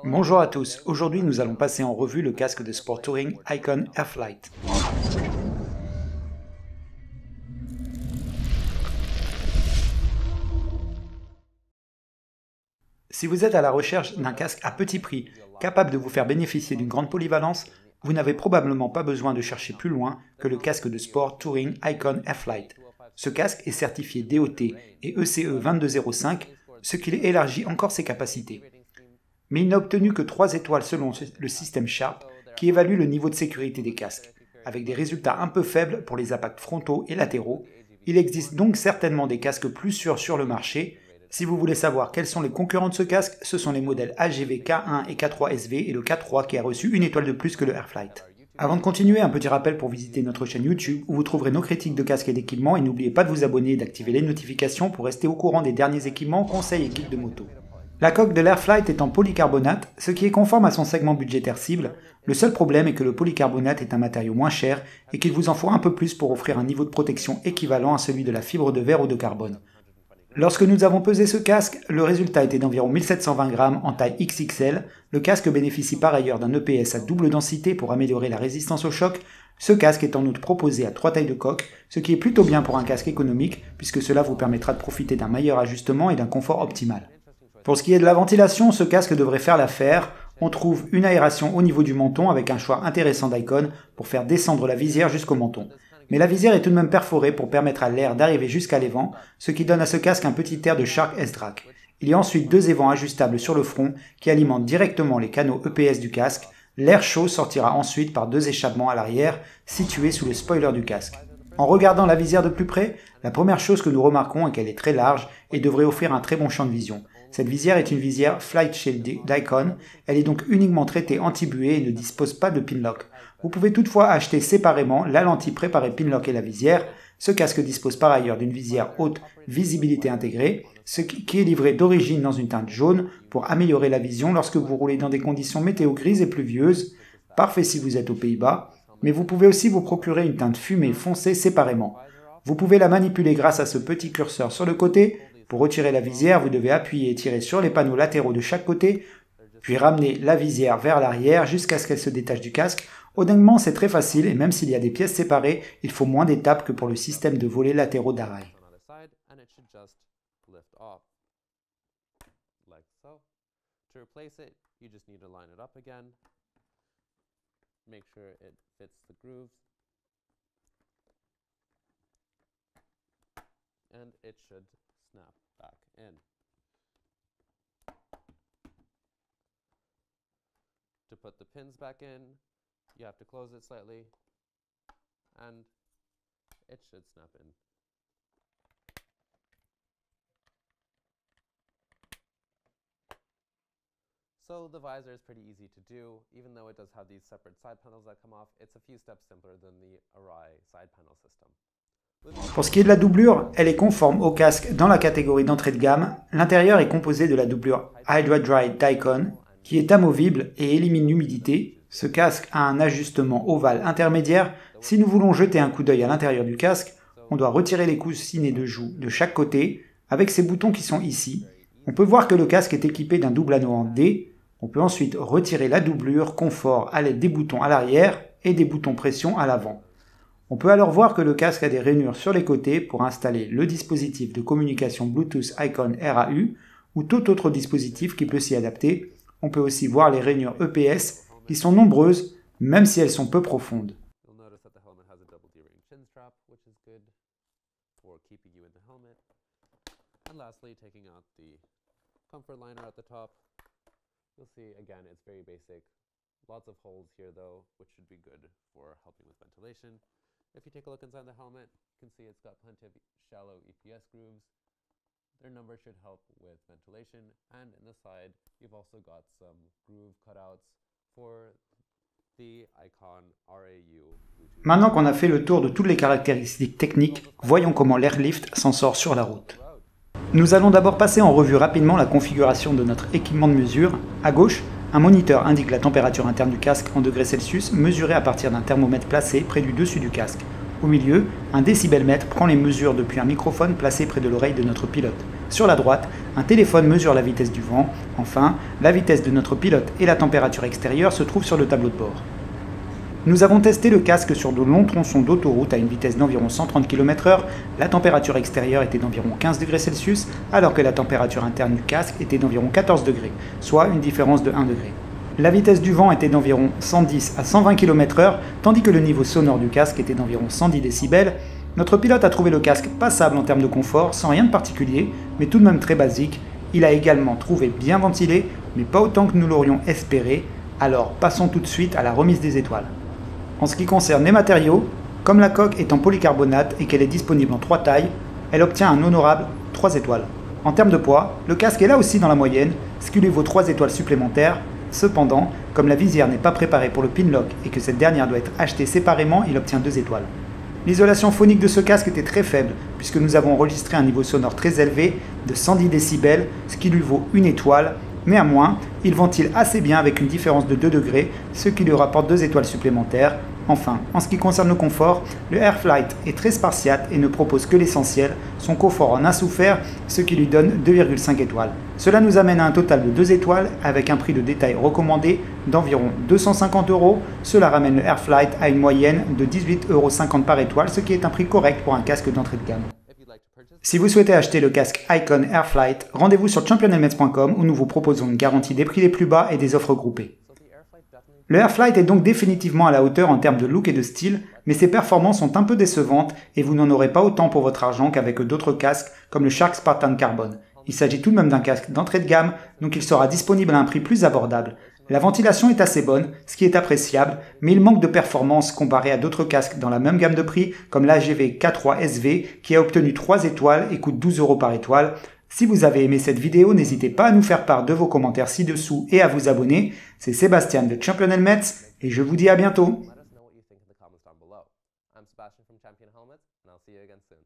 Bonjour à tous, aujourd'hui nous allons passer en revue le casque de sport touring Icon Airflight. Si vous êtes à la recherche d'un casque à petit prix, capable de vous faire bénéficier d'une grande polyvalence, vous n'avez probablement pas besoin de chercher plus loin que le casque de sport touring Icon Airflight. Ce casque est certifié DOT et ECE 2205, ce qui élargit encore ses capacités. Mais il n'a obtenu que 3 étoiles selon le système Sharp, qui évalue le niveau de sécurité des casques. Avec des résultats un peu faibles pour les impacts frontaux et latéraux, il existe donc certainement des casques plus sûrs sur le marché. Si vous voulez savoir quels sont les concurrents de ce casque, ce sont les modèles AGV K1 et K3 SV et le K3 qui a reçu une étoile de plus que le Airflight. Avant de continuer, un petit rappel pour visiter notre chaîne YouTube où vous trouverez nos critiques de casques et d'équipements, et n'oubliez pas de vous abonner et d'activer les notifications pour rester au courant des derniers équipements, conseils et guides de moto. La coque de l'Airflight est en polycarbonate, ce qui est conforme à son segment budgétaire cible. Le seul problème est que le polycarbonate est un matériau moins cher et qu'il vous en faut un peu plus pour offrir un niveau de protection équivalent à celui de la fibre de verre ou de carbone. Lorsque nous avons pesé ce casque, le résultat était d'environ 1720 grammes en taille XXL. Le casque bénéficie par ailleurs d'un EPS à double densité pour améliorer la résistance au choc. Ce casque est en outre proposé à 3 tailles de coque, ce qui est plutôt bien pour un casque économique puisque cela vous permettra de profiter d'un meilleur ajustement et d'un confort optimal. Pour ce qui est de la ventilation, ce casque devrait faire l'affaire. On trouve une aération au niveau du menton avec un choix intéressant d'Icon pour faire descendre la visière jusqu'au menton. Mais la visière est tout de même perforée pour permettre à l'air d'arriver jusqu'à l'évent, ce qui donne à ce casque un petit air de Shark S-Drac. Il y a ensuite 2 évents ajustables sur le front qui alimentent directement les canaux EPS du casque. L'air chaud sortira ensuite par 2 échappements à l'arrière situés sous le spoiler du casque. En regardant la visière de plus près, la première chose que nous remarquons est qu'elle est très large et devrait offrir un très bon champ de vision. Cette visière est une visière Flight Shield d'Icon, elle est donc uniquement traitée anti-buée et ne dispose pas de pinlock. Vous pouvez toutefois acheter séparément la lentille préparée pinlock et la visière. Ce casque dispose par ailleurs d'une visière haute visibilité intégrée, ce qui est livré d'origine dans une teinte jaune pour améliorer la vision lorsque vous roulez dans des conditions météo grises et pluvieuses. Parfait si vous êtes aux Pays-Bas, mais vous pouvez aussi vous procurer une teinte fumée foncée séparément. Vous pouvez la manipuler grâce à ce petit curseur sur le côté. Pour retirer la visière, vous devez appuyer et tirer sur les panneaux latéraux de chaque côté, puis ramener la visière vers l'arrière jusqu'à ce qu'elle se détache du casque. Honnêtement, c'est très facile et même s'il y a des pièces séparées, il faut moins d'étapes que pour le système de volets latéraux d'Arai. And it should snap back in. To put the pins back in, you have to close it slightly, and it should snap in. So the visor is pretty easy to do, even though it does have these separate side panels that come off. It's a few steps simpler than the Arai side panel system. Pour ce qui est de la doublure, elle est conforme au casque dans la catégorie d'entrée de gamme. L'intérieur est composé de la doublure Hydra Dry d'Icon, qui est amovible et élimine l'humidité. Ce casque a un ajustement ovale intermédiaire. Si nous voulons jeter un coup d'œil à l'intérieur du casque, on doit retirer les coussinets de joue de chaque côté, avec ces boutons qui sont ici. On peut voir que le casque est équipé d'un double anneau en D. On peut ensuite retirer la doublure confort à l'aide des boutons à l'arrière et des boutons pression à l'avant. On peut alors voir que le casque a des rainures sur les côtés pour installer le dispositif de communication Bluetooth Icon RAU ou tout autre dispositif qui peut s'y adapter. On peut aussi voir les rainures EPS qui sont nombreuses, même si elles sont peu profondes. Lots of holes here though, which should be good for helping with ventilation. If you take a look inside the helmet, you can see it's got plenty of shallow EPS grooves. Their number should help with ventilation, and in the side, you've also got some groove cutouts for the Icon RAU. Maintenant qu'on a fait le tour de toutes les caractéristiques techniques, voyons comment l'Airlift s'en sort sur la route. Nous allons d'abord passer en revue rapidement la configuration de notre équipement de mesure. À gauche, un moniteur indique la température interne du casque en degrés Celsius mesurée à partir d'un thermomètre placé près du dessus du casque. Au milieu, un décibelmètre prend les mesures depuis un microphone placé près de l'oreille de notre pilote. Sur la droite, un téléphone mesure la vitesse du vent. Enfin, la vitesse de notre pilote et la température extérieure se trouvent sur le tableau de bord. Nous avons testé le casque sur de longs tronçons d'autoroute à une vitesse d'environ 130 km/h. La température extérieure était d'environ 15 degrés Celsius, alors que la température interne du casque était d'environ 14 degrés, soit une différence de 1 degré. La vitesse du vent était d'environ 110 à 120 km/h, tandis que le niveau sonore du casque était d'environ 110 décibels. Notre pilote a trouvé le casque passable en termes de confort, sans rien de particulier, mais tout de même très basique. Il a également trouvé bien ventilé, mais pas autant que nous l'aurions espéré. Alors passons tout de suite à la remise des étoiles. En ce qui concerne les matériaux, comme la coque est en polycarbonate et qu'elle est disponible en 3 tailles, elle obtient un honorable 3 étoiles. En termes de poids, le casque est là aussi dans la moyenne, ce qui lui vaut 3 étoiles supplémentaires. Cependant, comme la visière n'est pas préparée pour le pinlock et que cette dernière doit être achetée séparément, il obtient 2 étoiles. L'isolation phonique de ce casque était très faible, puisque nous avons enregistré un niveau sonore très élevé de 110 décibels, ce qui lui vaut 1 étoile. Néanmoins, il ventile assez bien avec une différence de 2 degrés, ce qui lui rapporte 2 étoiles supplémentaires. Enfin, en ce qui concerne le confort, le Airflight est très spartiate et ne propose que l'essentiel. Son confort en a souffert, ce qui lui donne 2,5 étoiles. Cela nous amène à un total de 2 étoiles avec un prix de détail recommandé d'environ 250 €. Cela ramène le Airflight à une moyenne de 18,50 € par étoile, ce qui est un prix correct pour un casque d'entrée de gamme. Si vous souhaitez acheter le casque Icon Airflight, rendez-vous sur championhelmets.com où nous vous proposons une garantie des prix les plus bas et des offres groupées. Le Airflight est donc définitivement à la hauteur en termes de look et de style, mais ses performances sont un peu décevantes et vous n'en aurez pas autant pour votre argent qu'avec d'autres casques comme le Shark Spartan Carbon. Il s'agit tout de même d'un casque d'entrée de gamme, donc il sera disponible à un prix plus abordable. La ventilation est assez bonne, ce qui est appréciable, mais il manque de performance comparé à d'autres casques dans la même gamme de prix, comme l'AGV K3 SV, qui a obtenu 3 étoiles et coûte 12 € par étoile. Si vous avez aimé cette vidéo, n'hésitez pas à nous faire part de vos commentaires ci-dessous et à vous abonner. C'est Sébastien de Champion Helmets, et je vous dis à bientôt. Let us know what you think in the comments down below. I'm Sebastian from Champion Helmets, and I'll see you again soon.